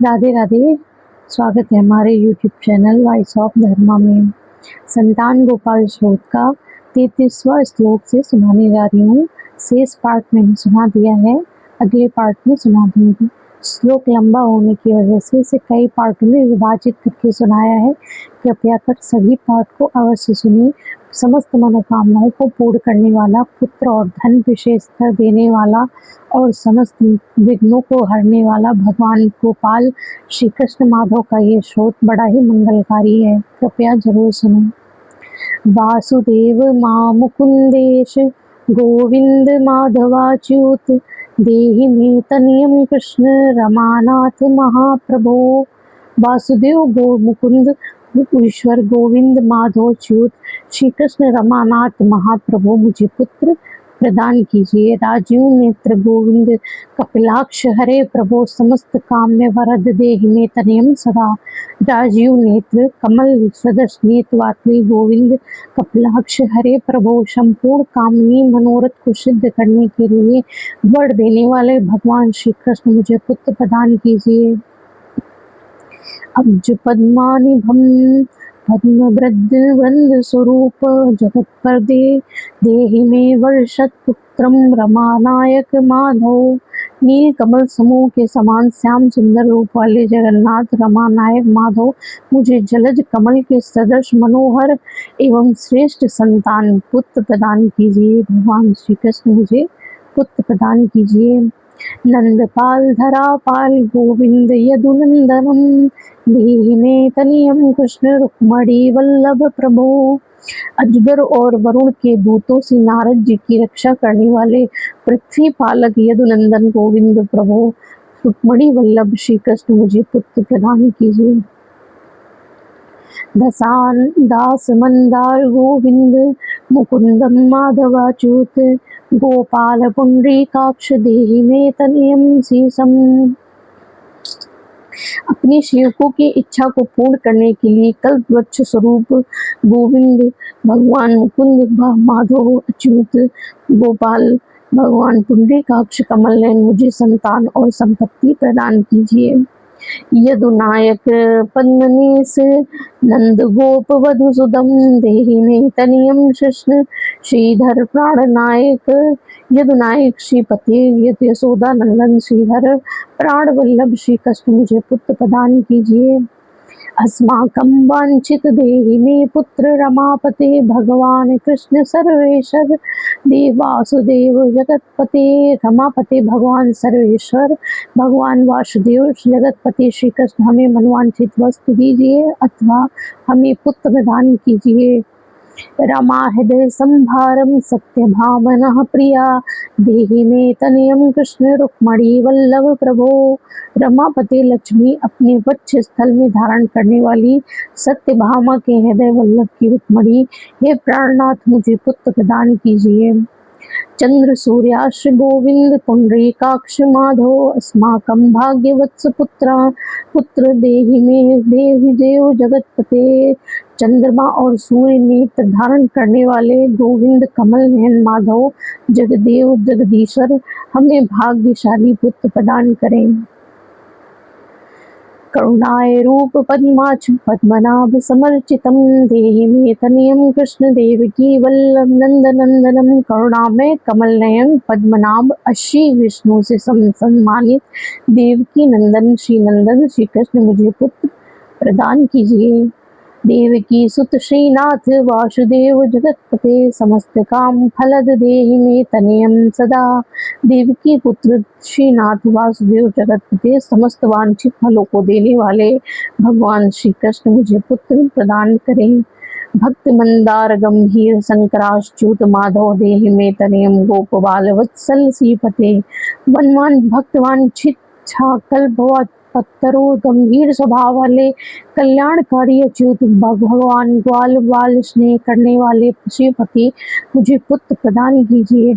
राधे राधे। स्वागत है हमारे यूट्यूब चैनल वॉइस ऑफ धर्मा में। संतान गोपाल श्लोक का 33वां श्लोक से सुनाने जा रही हूँ। शेष पार्ट मैंने सुना दिया है, अगले पार्ट में सुना दूंगी। श्लोक लंबा होने की वजह से इसे कई पार्टों में विभाजित करके सुनाया है। कृपया कर सभी पार्ट को अवश्य सुनिए। समस्त मनोकामनाओं को पूर्ण करने वाला, पुत्र और धन विशेषकर देने वाला और समस्त विघ्नों को हरने वाला भगवान गोपाल श्री कृष्ण माधव का ये श्लोक बड़ा ही मंगलकारी है। कृपया जरूर सुनो। वासुदेव मां मुकुंदेश गोविंद माधवाच्युत देहि मे तनियम कृष्ण रमानाथ महाप्रभो। वासुदेव गो मुकुंद ईश्वर गोविंद माधव च्युत श्री कृष्ण रमानाथ महाप्रभु मुझे पुत्र प्रदान कीजिए। राजीव नेत्र गोविंद कपिलाक्ष हरे प्रभो समस्त काम में वरद देहि में तनयम सदा। राजीव नेत्र कमल सदस्य नेत्रवात्री गोविंद कपिलाक्ष हरे प्रभो संपूर्ण कामनी मनोरथ को सिद्ध करने के लिए वर देने वाले भगवान श्री कृष्ण मुझे पुत्र प्रदान कीजिए। अब्ज पद्मानिभम पद्मवृद्ध वृंद स्वरूप जगत पर देहि में वर्षत पुत्रम रमानायक माधव। नील कमल समूह के समान श्याम सुंदर रूप वाले जगन्नाथ रमानायक माधव मुझे जलज कमल के सदृश मनोहर एवं श्रेष्ठ संतान पुत्र प्रदान कीजिए। भगवान श्री कृष्ण मुझे पुत्र प्रदान कीजिए। नंदपाल धरापाल गोविंद यदुनंदनम देहि में तनियम कृष्ण रुक्मणी वल्लभ प्रभो। अजगर और वरुण के दूतों से नारद जी की रक्षा करने वाले पृथ्वी पालक यदुनंदन गोविंद प्रभो रुक्मणी वल्लभ श्री कृष्ण मुझे पुत्र प्रदान कीजिए। दसान दास मंदार गोविंद मुकुंदम माधवाच्युत गोपाल पुंडरीकाक्ष देहि में तनियम सीसम। अपने सेवकों की इच्छा को पूर्ण करने के लिए कल्प वृक्ष स्वरूप गोविंद भगवान मुकुंद माधव अच्युत गोपाल भगवान पुंडरीकाक्ष कमल नयन मुझे संतान और संपत्ति प्रदान कीजिए। यदुनायक पद्मनीस नंद गोप वधुसुदम देहि में तनियम कृष्ण श्रीधर प्राणनायक। यदुनायक श्रीपति यशोदा नंदन श्रीधर प्राण वल्लभ श्री कृष्ण मुझे पुत्र प्रदान कीजिए। अस्माकं वांछित देहि में पुत्र रमापते भगवान कृष्ण सर्वेश्वर देवासुदेव जगतपते। रमापते भगवान सर्वेश्वर भगवान वासुदेव जगतपति श्री कृष्ण हमें मनवांछित वस्तु दीजिए अथवा हमें पुत्र प्रदान कीजिए। रमा हृदय संभारम सत्य भावना प्रिया देहि में तनयम कृष्ण रुक्मणी वल्लभ प्रभो। रमापति लक्ष्मी अपने वक्ष स्थल में धारण करने वाली सत्य भामा के हृदय वल्लभ की रुक्मणी हे प्राणनाथ मुझे पुत्र प्रदान कीजिए। चंद्र सूर्याक्ष गोविंद पुंडरीकाक्ष माधव अस्माकं भाग्यवत्स पुत्र देहि में देवी देव जगतपते। चंद्रमा और सूर्य नेत्र धारण करने वाले गोविंद कमल नयन माधव जगदेव जगदीश्वर हमें भाग्यशाली पुत्र प्रदान करें। करुणाय रूप पद्माक्ष पद्मनाभ समर्चितम देहि में तनयम कृष्ण देवकी वल्लभ नंदनंदनम। करुणामय कमल नयन पद्मनाभ अश्री विष्णु से सम्मानित देवकी नंदन श्री नंदन श्री कृष्ण मुझे पुत्र प्रदान कीजिए। देवकी सुत श्रीनाथ वासुदेव जगतपते समस्त काम फलद देहि में तनयम सदा। देवकी पुत्र श्रीनाथ वासुदेव जगतपते समस्त वांछित फलों को देने वाले भगवान श्री कृष्ण मुझे पुत्र प्रदान करें। भक्त मंदार गंभीर शंकराच्युत माधव देहि में तनयम गोपाल वत्सल श्रीपते। वनवान भक्तवान छित कल्पवा पत्थरों गंभीर स्वभाव वाले कल्याणकारी अच्युत भगवान ग्वाल बाल स्नेह करने वाले श्रीपति मुझे पुत्र प्रदान कीजिए।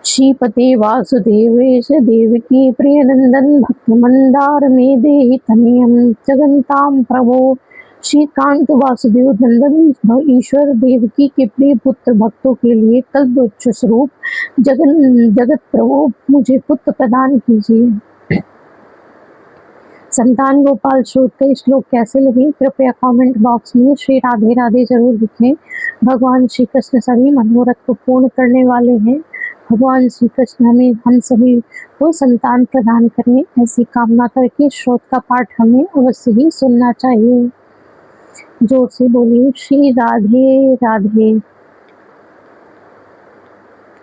श्रीपते वासुदेवेश देवकी प्रिय नंदन भक्त मंदार में देहि तनयम जगन्ताम प्रभो। श्रीकांत वासुदेव नंदन ईश्वर देवकी के प्रिय पुत्र भक्तों के लिए कल्पवृक्ष स्वरूप जगत प्रभु मुझे पुत्र प्रदान कीजिए। संतान गोपाल स्रोत के श्लोक कैसे लगे, कृपया कमेंट बॉक्स में श्री राधे राधे जरूर लिखें। भगवान श्री कृष्ण सभी मनोरथ को पूर्ण करने वाले हैं। भगवान श्री कृष्ण हमें हम सभी को संतान प्रदान करें, ऐसी कामना करके श्लोक का पाठ हमें अवश्य ही सुनना चाहिए। जोर से बोलिए श्री राधे राधे।